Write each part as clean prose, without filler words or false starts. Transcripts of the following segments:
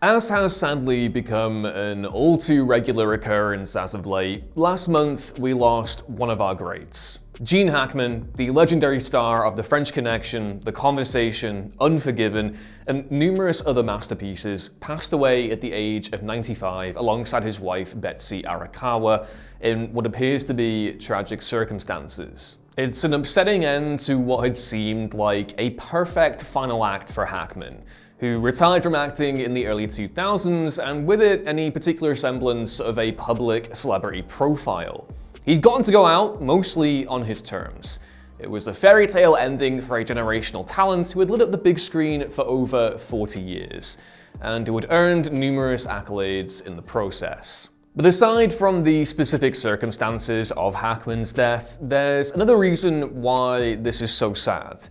As has sadly become an all too regular occurrence as of late, last month we lost one of our greats. Gene Hackman, the legendary star of The French Connection, The Conversation, Unforgiven, and numerous other masterpieces, passed away at the age of 95 alongside his wife Betsy Arakawa in what appears to be tragic circumstances. It's an upsetting end to what had seemed like a perfect final act for Hackman, who retired from acting in the early 2000s, and with it, any particular semblance of a public celebrity profile. He'd gotten to go out, mostly on his terms. It was a fairy tale ending for a generational talent who had lit up the big screen for over 40 years, and who had earned numerous accolades in the process. But aside from the specific circumstances of Hackman's death, there's another reason why this is so sad: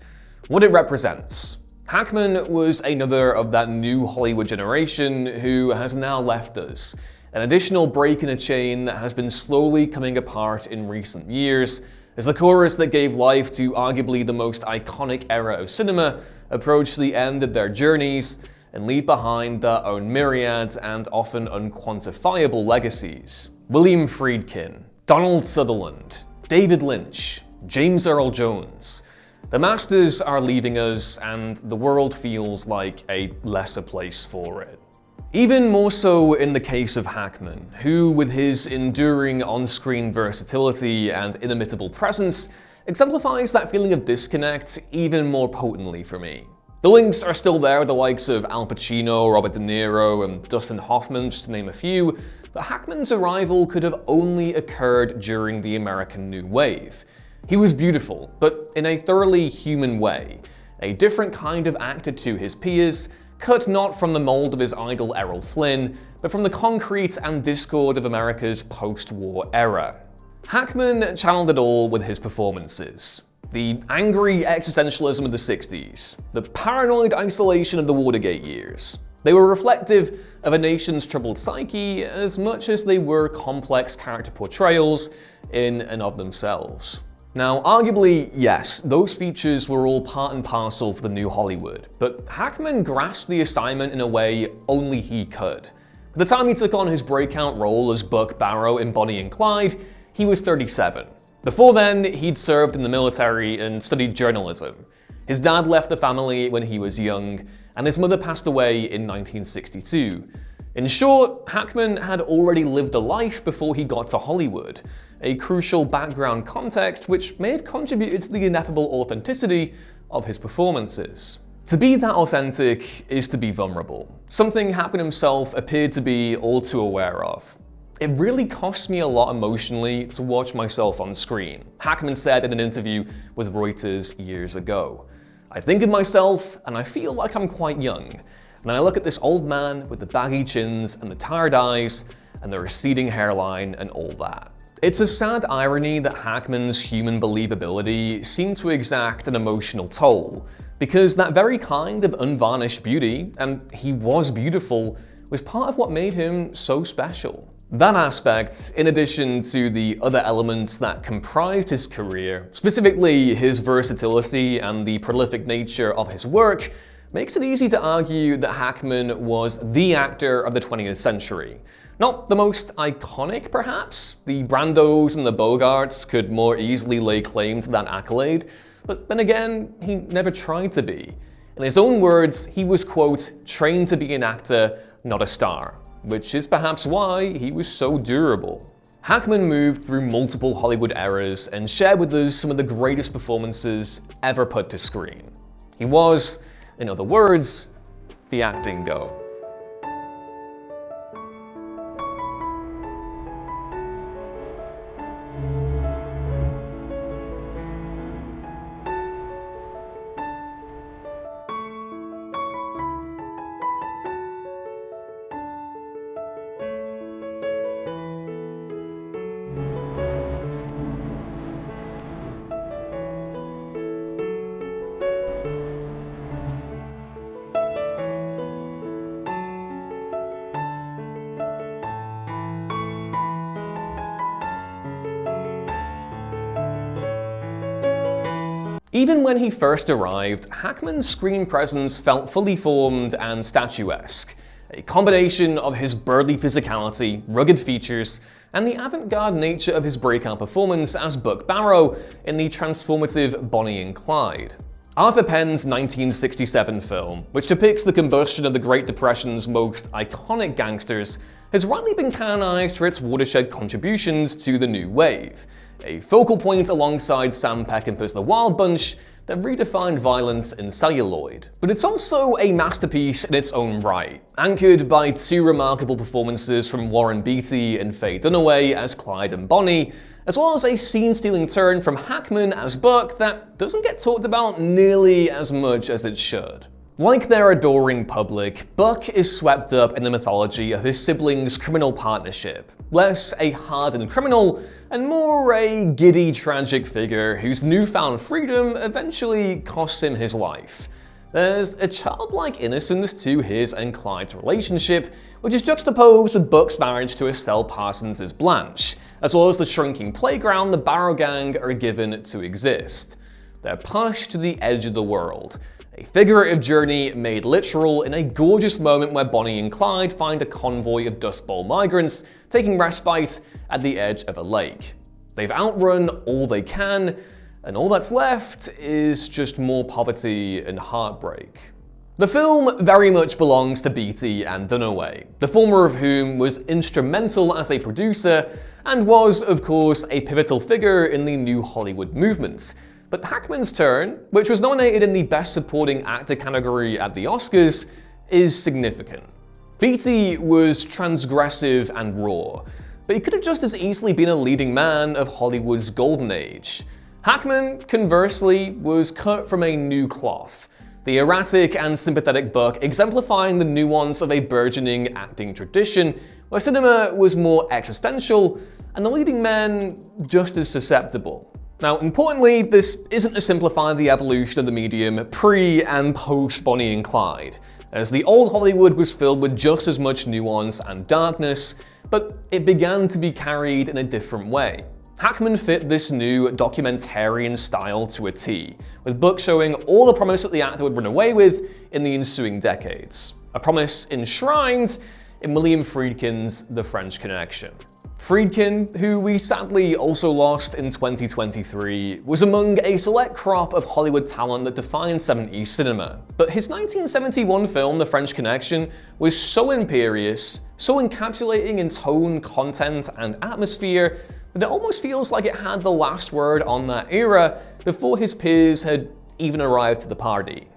what it represents. Hackman was another of that new Hollywood generation who has now left us, an additional break in a chain that has been slowly coming apart in recent years, as the chorus that gave life to arguably the most iconic era of cinema approach the end of their journeys and leave behind their own myriad and often unquantifiable legacies. William Friedkin, Donald Sutherland, David Lynch, James Earl Jones. The masters are leaving us, and the world feels like a lesser place for it. Even more so in the case of Hackman, who, with his enduring on-screen versatility and inimitable presence, exemplifies that feeling of disconnect even more potently for me. The links are still there with the likes of Al Pacino, Robert De Niro, and Dustin Hoffman, just to name a few, but Hackman's arrival could have only occurred during the American New Wave. He was beautiful, but in a thoroughly human way, a different kind of actor to his peers, cut not from the mold of his idol Errol Flynn, but from the concrete and discord of America's post-war era. Hackman channeled it all with his performances. The angry existentialism of the 60s, the paranoid isolation of the Watergate years. They were reflective of a nation's troubled psyche as much as they were complex character portrayals in and of themselves. Now, arguably, yes, those features were all part and parcel for the new Hollywood, but Hackman grasped the assignment in a way only he could. By the time he took on his breakout role as Buck Barrow in Bonnie and Clyde, he was 37. Before then, he'd served in the military and studied journalism. His dad left the family when he was young, and his mother passed away in 1962. In short, Hackman had already lived a life before he got to Hollywood, a crucial background context which may have contributed to the ineffable authenticity of his performances. To be that authentic is to be vulnerable, something Hackman himself appeared to be all too aware of. It really cost me a lot emotionally to watch myself on screen, Hackman said in an interview with Reuters years ago. I think of myself and I feel like I'm quite young. And I look at this old man with the baggy chins and the tired eyes and the receding hairline and all that. It's a sad irony that Hackman's human believability seemed to exact an emotional toll, because that very kind of unvarnished beauty, and he was beautiful, was part of what made him so special. That aspect, in addition to the other elements that comprised his career, specifically his versatility and the prolific nature of his work, makes it easy to argue that Hackman was the actor of the 20th century. Not the most iconic, perhaps. The Brandos and the Bogarts could more easily lay claim to that accolade, but then again, he never tried to be. In his own words, he was, quote, trained to be an actor, not a star, which is perhaps why he was so durable. Hackman moved through multiple Hollywood eras and shared with us some of the greatest performances ever put to screen. He was, in other words, the acting go. Even when he first arrived, Hackman's screen presence felt fully formed and statuesque, a combination of his burly physicality, rugged features, and the avant-garde nature of his breakout performance as Buck Barrow in the transformative Bonnie and Clyde. Arthur Penn's 1967 film, which depicts the combustion of the Great Depression's most iconic gangsters, has rightly been canonized for its watershed contributions to the New Wave, a focal point alongside Sam Peckinpah's The Wild Bunch that redefined violence in celluloid. But it's also a masterpiece in its own right, anchored by two remarkable performances from Warren Beatty and Faye Dunaway as Clyde and Bonnie, as well as a scene-stealing turn from Hackman as Buck that doesn't get talked about nearly as much as it should. Like their adoring public, Buck is swept up in the mythology of his siblings' criminal partnership, less a hardened criminal and more a giddy, tragic figure whose newfound freedom eventually costs him his life. There's a childlike innocence to his and Clyde's relationship, which is juxtaposed with Buck's marriage to Estelle Parsons' Blanche, as well as the shrinking playground the Barrow Gang are given to exist. They're pushed to the edge of the world, a figurative journey made literal in a gorgeous moment where Bonnie and Clyde find a convoy of Dust Bowl migrants taking respite at the edge of a lake. They've outrun all they can, and all that's left is just more poverty and heartbreak. The film very much belongs to Beatty and Dunaway, the former of whom was instrumental as a producer and was, of course, a pivotal figure in the New Hollywood movement. But Hackman's turn, which was nominated in the Best Supporting Actor category at the Oscars, is significant. Beatty was transgressive and raw, but he could have just as easily been a leading man of Hollywood's golden age. Hackman, conversely, was cut from a new cloth, the erratic and sympathetic Buck exemplifying the nuance of a burgeoning acting tradition where cinema was more existential and the leading men just as susceptible. Now, importantly, this isn't to simplify the evolution of the medium pre- and post-Bonnie and Clyde, as the old Hollywood was filled with just as much nuance and darkness, but it began to be carried in a different way. Hackman fit this new documentarian style to a T, with Buck showing all the promise that the actor would run away with in the ensuing decades. A promise enshrined in William Friedkin's The French Connection. Friedkin, who we sadly also lost in 2023, was among a select crop of Hollywood talent that defined 70s cinema. But his 1971 film, The French Connection, was so imperious, so encapsulating in tone, content, and atmosphere that it almost feels like it had the last word on that era before his peers had even arrived to the party.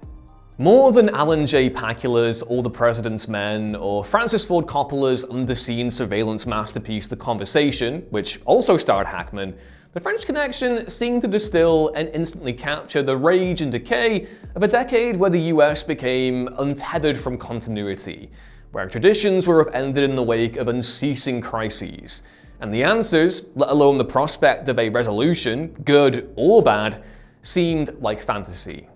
More than Alan J. Pakula's All the President's Men or Francis Ford Coppola's underseen surveillance masterpiece The Conversation, which also starred Hackman, The French Connection seemed to distill and instantly capture the rage and decay of a decade where the US became untethered from continuity, where traditions were upended in the wake of unceasing crises, and the answers, let alone the prospect of a resolution, good or bad, seemed like fantasy.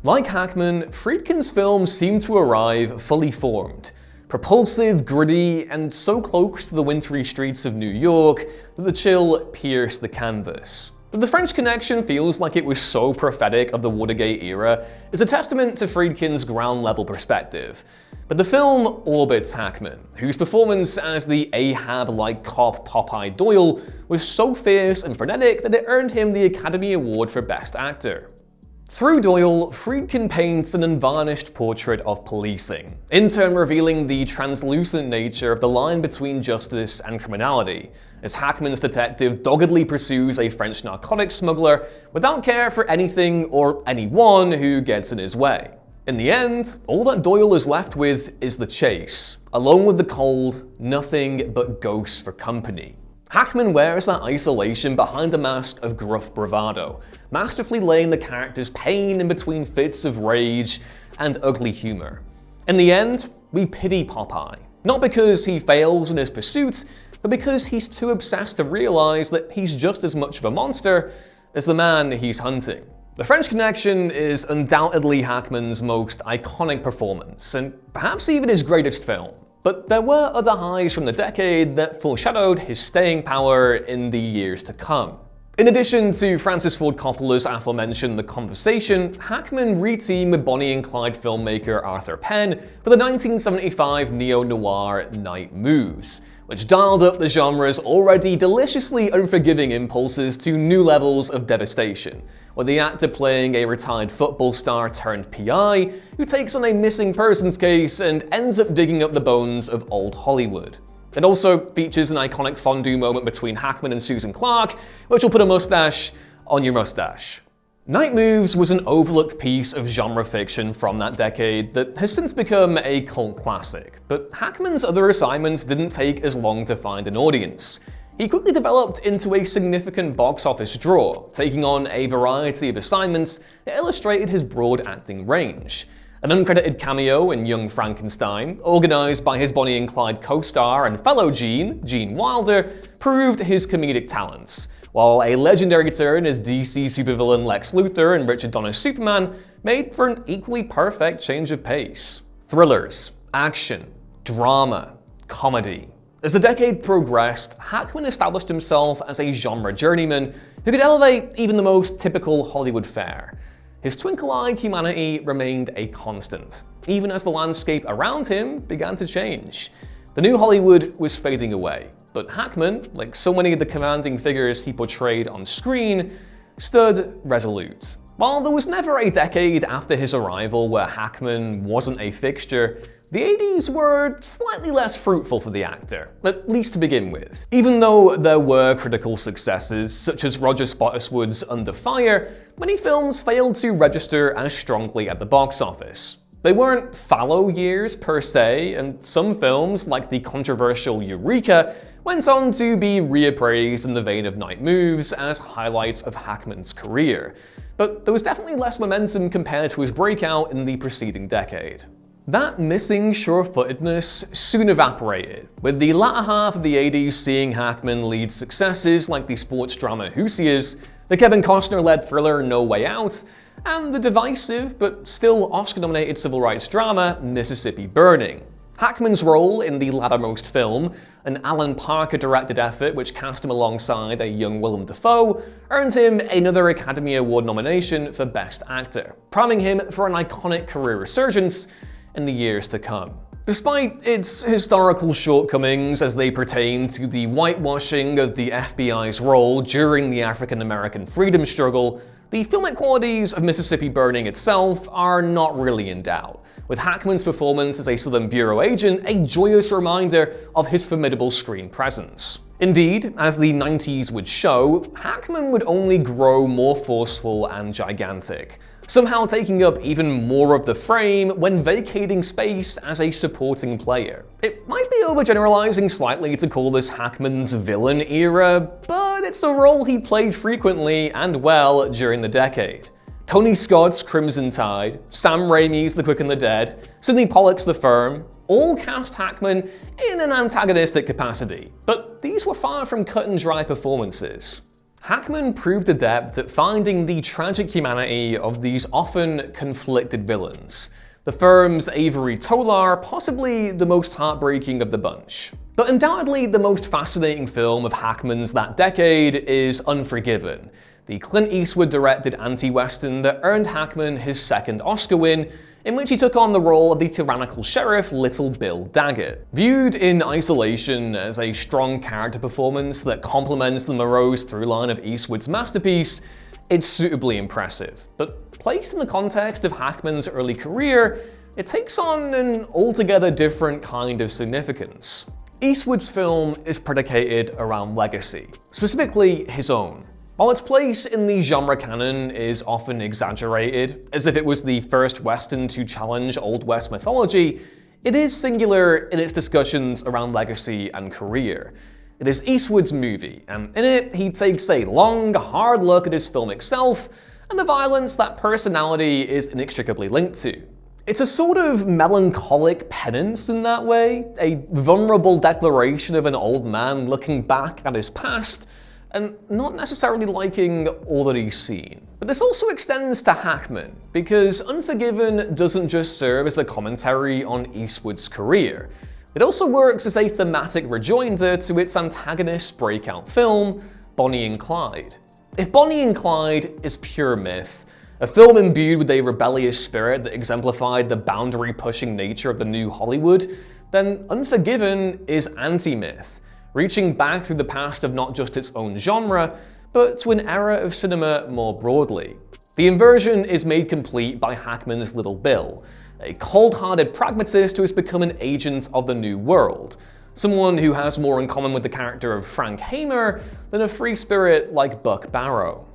Like Hackman, Friedkin's films seemed to arrive fully formed, propulsive, gritty, and so close to the wintry streets of New York that the chill pierced the canvas. But The French Connection feels like it was so prophetic of the Watergate era is a testament to Friedkin's ground-level perspective. But the film orbits Hackman, whose performance as the Ahab-like cop Popeye Doyle was so fierce and frenetic that it earned him the Academy Award for Best Actor. Through Doyle, Friedkin paints an unvarnished portrait of policing, in turn revealing the translucent nature of the line between justice and criminality, as Hackman's detective doggedly pursues a French narcotics smuggler without care for anything or anyone who gets in his way. In the end, all that Doyle is left with is the chase, alone with the cold, nothing but ghosts for company. Hackman wears that isolation behind a mask of gruff bravado, masterfully laying the character's pain in between fits of rage and ugly humor. In the end, we pity Popeye, not because he fails in his pursuit, but because he's too obsessed to realize that he's just as much of a monster as the man he's hunting. The French Connection is undoubtedly Hackman's most iconic performance, and perhaps even his greatest film. But there were other highs from the decade that foreshadowed his staying power in the years to come. In addition to Francis Ford Coppola's aforementioned The Conversation, Hackman re-teamed with Bonnie and Clyde filmmaker Arthur Penn for the 1975 neo-noir Night Moves, which dialed up the genre's already deliciously unforgiving impulses to new levels of devastation, with the actor playing a retired football star turned PI who takes on a missing persons case and ends up digging up the bones of old Hollywood. It also features an iconic fondue moment between Hackman and Susan Clark, which will put a mustache on your mustache. Night Moves was an overlooked piece of genre fiction from that decade that has since become a cult classic, but Hackman's other assignments didn't take as long to find an audience. He quickly developed into a significant box office draw, taking on a variety of assignments that illustrated his broad acting range. An uncredited cameo in Young Frankenstein, organized by his Bonnie and Clyde co-star and fellow Gene Wilder, proved his comedic talents, while a legendary turn as DC supervillain Lex Luthor and Richard Donner's Superman made for an equally perfect change of pace. Thrillers, action, drama, comedy. As the decade progressed, Hackman established himself as a genre journeyman who could elevate even the most typical Hollywood fare. His twinkle-eyed humanity remained a constant, even as the landscape around him began to change. The new Hollywood was fading away, but Hackman, like so many of the commanding figures he portrayed on screen, stood resolute. While there was never a decade after his arrival where Hackman wasn't a fixture, the 80s were slightly less fruitful for the actor, at least to begin with. Even though there were critical successes, such as Roger Spottiswood's Under Fire, many films failed to register as strongly at the box office. They weren't fallow years per se, and some films, like the controversial Eureka, went on to be reappraised in the vein of Night Moves as highlights of Hackman's career. But there was definitely less momentum compared to his breakout in the preceding decade. That missing sure-footedness soon evaporated, with the latter half of the 80s seeing Hackman lead successes like the sports drama Hoosiers, the Kevin Costner-led thriller No Way Out, and the divisive but still Oscar-nominated civil rights drama Mississippi Burning. Hackman's role in the lattermost film, an Alan Parker-directed effort which cast him alongside a young Willem Dafoe, earned him another Academy Award nomination for Best Actor, priming him for an iconic career resurgence in the years to come. Despite its historical shortcomings as they pertain to the whitewashing of the FBI's role during the African-American freedom struggle, the filmic qualities of Mississippi Burning itself are not really in doubt, with Hackman's performance as a Southern Bureau agent a joyous reminder of his formidable screen presence. Indeed, as the 90s would show, Hackman would only grow more forceful and gigantic, somehow taking up even more of the frame when vacating space as a supporting player. It might be overgeneralizing slightly to call this Hackman's villain era, but it's a role he played frequently and well during the decade. Tony Scott's Crimson Tide, Sam Raimi's The Quick and the Dead, Sidney Pollack's The Firm, all cast Hackman in an antagonistic capacity, but these were far from cut-and-dry performances. Hackman proved adept at finding the tragic humanity of these often conflicted villains. The Firm's Avery Tolar possibly the most heartbreaking of the bunch. But undoubtedly the most fascinating film of Hackman's that decade is Unforgiven, the Clint Eastwood-directed anti-western that earned Hackman his second Oscar win, in which he took on the role of the tyrannical sheriff Little Bill Daggett. Viewed in isolation as a strong character performance that complements the morose through-line of Eastwood's masterpiece, it's suitably impressive. But placed in the context of Hackman's early career, it takes on an altogether different kind of significance. Eastwood's film is predicated around legacy, specifically his own. While its place in the genre canon is often exaggerated, as if it was the first Western to challenge Old West mythology, it is singular in its discussions around legacy and career. It is Eastwood's movie, and in it, he takes a long, hard look at his film itself and the violence that personality is inextricably linked to. It's a sort of melancholic penance in that way, a vulnerable declaration of an old man looking back at his past and not necessarily liking all that he's seen. But this also extends to Hackman, because Unforgiven doesn't just serve as a commentary on Eastwood's career. It also works as a thematic rejoinder to its antagonist's breakout film, Bonnie and Clyde. If Bonnie and Clyde is pure myth, a film imbued with a rebellious spirit that exemplified the boundary-pushing nature of the new Hollywood, then Unforgiven is anti-myth, reaching back through the past of not just its own genre, but to an era of cinema more broadly. The inversion is made complete by Hackman's Little Bill, a cold-hearted pragmatist who has become an agent of the New World, someone who has more in common with the character of Frank Hamer than a free spirit like Buck Barrow.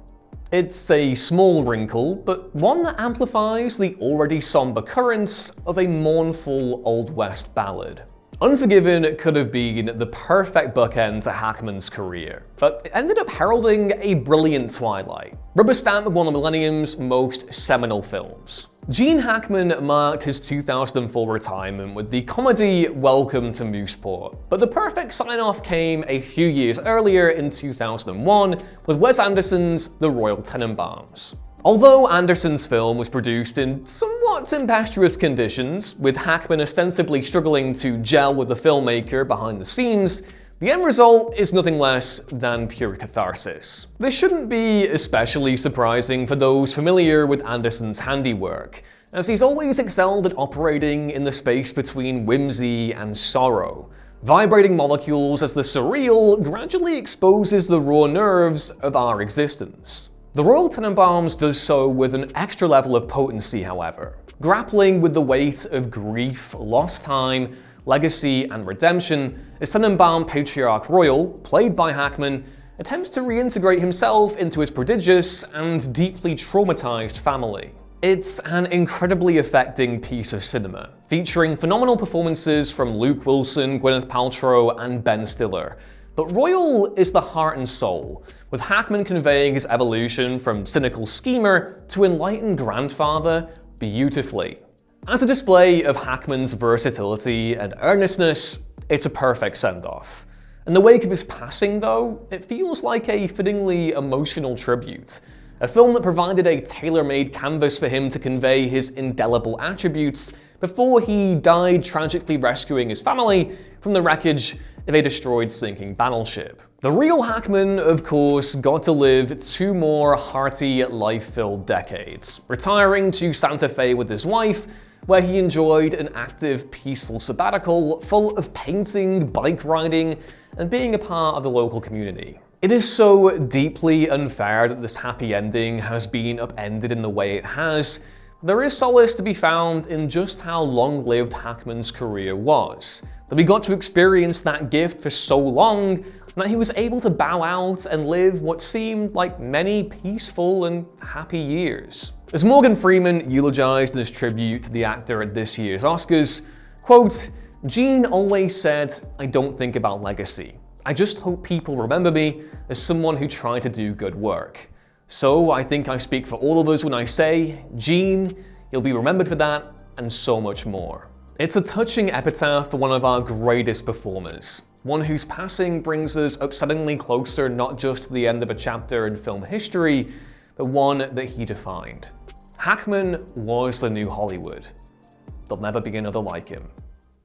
It's a small wrinkle, but one that amplifies the already somber currents of a mournful Old West ballad. Unforgiven could have been the perfect bookend to Hackman's career, but it ended up heralding a brilliant twilight, rubber-stamped with one of the millennium's most seminal films. Gene Hackman marked his 2004 retirement with the comedy Welcome to Mooseport, but the perfect sign-off came a few years earlier in 2001 with Wes Anderson's The Royal Tenenbaums. Although Anderson's film was produced in somewhat tempestuous conditions, with Hackman ostensibly struggling to gel with the filmmaker behind the scenes, the end result is nothing less than pure catharsis. This shouldn't be especially surprising for those familiar with Anderson's handiwork, as he's always excelled at operating in the space between whimsy and sorrow, vibrating molecules as the surreal gradually exposes the raw nerves of our existence. The Royal Tenenbaums does so with an extra level of potency, however, grappling with the weight of grief, lost time, legacy, and redemption as Tenenbaum patriarch Royal, played by Hackman, attempts to reintegrate himself into his prodigious and deeply traumatized family. It's an incredibly affecting piece of cinema, featuring phenomenal performances from Luke Wilson, Gwyneth Paltrow, and Ben Stiller. But Royal is the heart and soul, with Hackman conveying his evolution from cynical schemer to enlightened grandfather beautifully. As a display of Hackman's versatility and earnestness, it's a perfect send-off. In the wake of his passing, though, it feels like a fittingly emotional tribute, a film that provided a tailor-made canvas for him to convey his indelible attributes before he died tragically rescuing his family from the wreckage of a destroyed sinking battleship. The real Hackman, of course, got to live 2 more hearty, life-filled decades, retiring to Santa Fe with his wife, where he enjoyed an active, peaceful sabbatical full of painting, bike riding, and being a part of the local community. It is so deeply unfair that this happy ending has been upended in the way it has. There is solace to be found in just how long-lived Hackman's career was, that we got to experience that gift for so long, and that he was able to bow out and live what seemed like many peaceful and happy years. As Morgan Freeman eulogized in his tribute to the actor at this year's Oscars, quote, "Gene always said, I don't think about legacy. I just hope people remember me as someone who tried to do good work. So I think I speak for all of us when I say, Gene, you'll be remembered for that and so much more." It's a touching epitaph for one of our greatest performers, one whose passing brings us upsettingly closer not just to the end of a chapter in film history, but one that he defined. Hackman was the new Hollywood. There'll never be another like him.